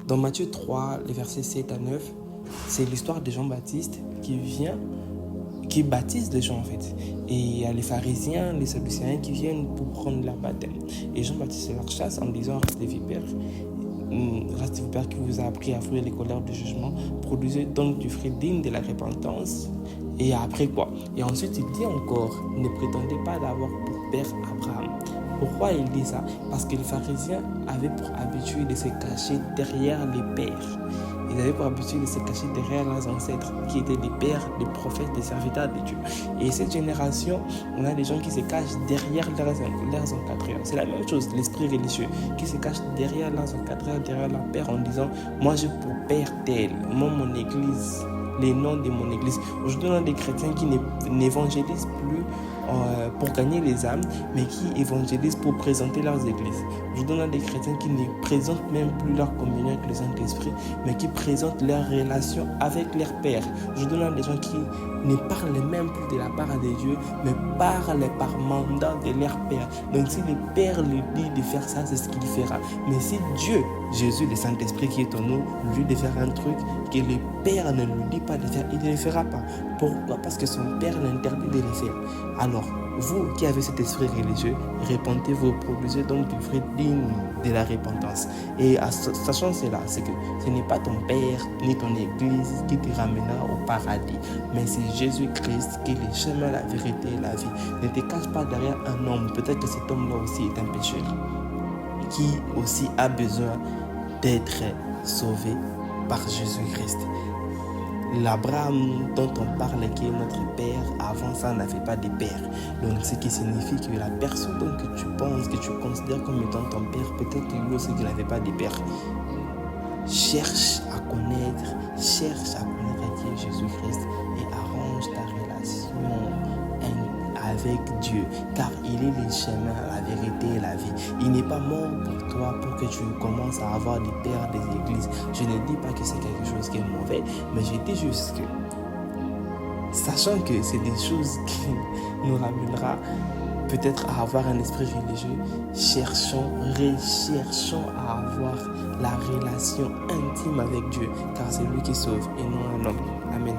Dans Matthieu 3, les versets 7 à 9, c'est l'histoire de Jean-Baptiste qui baptise les gens en fait. Et il y a les pharisiens, les sadducéens qui viennent pour prendre leur baptême. Et Jean-Baptiste leur chasse en disant: race des vipères qui vous a appris à fuir les colères du jugement, produisez donc du fruit digne de la repentance. Et après quoi? Et ensuite il dit encore: ne prétendez pas d'avoir pour père Abraham. Pourquoi il dit ça? Parce que les pharisiens avaient pour habitude de se cacher derrière les pères. Ils avaient pour habitude de se cacher derrière leurs ancêtres, qui étaient des pères, des prophètes, des serviteurs de Dieu. Et cette génération, on a des gens qui se cachent derrière leurs encadreurs. C'est la même chose, l'esprit religieux, qui se cache derrière leurs encadreurs, derrière leurs pères, en disant: moi j'ai pour père tel, moi mon église, les noms de mon église. Aujourd'hui, on a des chrétiens qui n'évangélisent plus pour gagner les âmes, mais qui évangélisent pour présenter leurs églises. Aujourd'hui, on a des chrétiens qui ne présentent même plus leur communion avec le Saint-Esprit, mais qui présentent leur relation avec leur Père. Aujourd'hui, on a des gens qui ne parlent même plus de la part de Dieu, mais parlent par mandat de leur Père. Donc, si le Père lui dit de faire ça, c'est ce qu'il fera. Mais si Dieu, Jésus, le Saint-Esprit qui est en nous, lui dit de faire un truc que le Père ne lui dit pas de faire, il ne le fera pas. Pourquoi? Parce que son Père l'interdit de le faire. Alors, vous qui avez cet esprit religieux, repentez-vous, produisez donc du fruit digne de la repentance. Et sachant cela, c'est que ce n'est pas ton Père ni ton Église qui te ramènera au paradis, mais c'est Jésus-Christ qui est le chemin, la vérité et la vie. Ne te cache pas derrière un homme, peut-être que cet homme-là aussi est un pécheur, qui aussi a besoin d'être sauvé par Jésus-Christ. L'Abraham dont on parle, qui est notre père, avant ça n'avait pas de père. Donc ce qui signifie que la personne donc, que tu penses, que tu considères comme étant ton père, peut-être lui aussi qu'il n'avait pas de père. Cherche à connaître qui est Jésus-Christ et arrange ta relation avec Dieu, car il est le chemin, la vérité et la vie. Il n'est pas mort pour toi pour que tu commences à avoir des pères des églises. Je ne dis pas que c'est quelque chose qui est mauvais, mais je dis juste que, sachant que c'est des choses qui nous ramènera peut-être à avoir un esprit religieux, recherchons à avoir la relation intime avec Dieu, car c'est lui qui sauve et non un homme. Amen.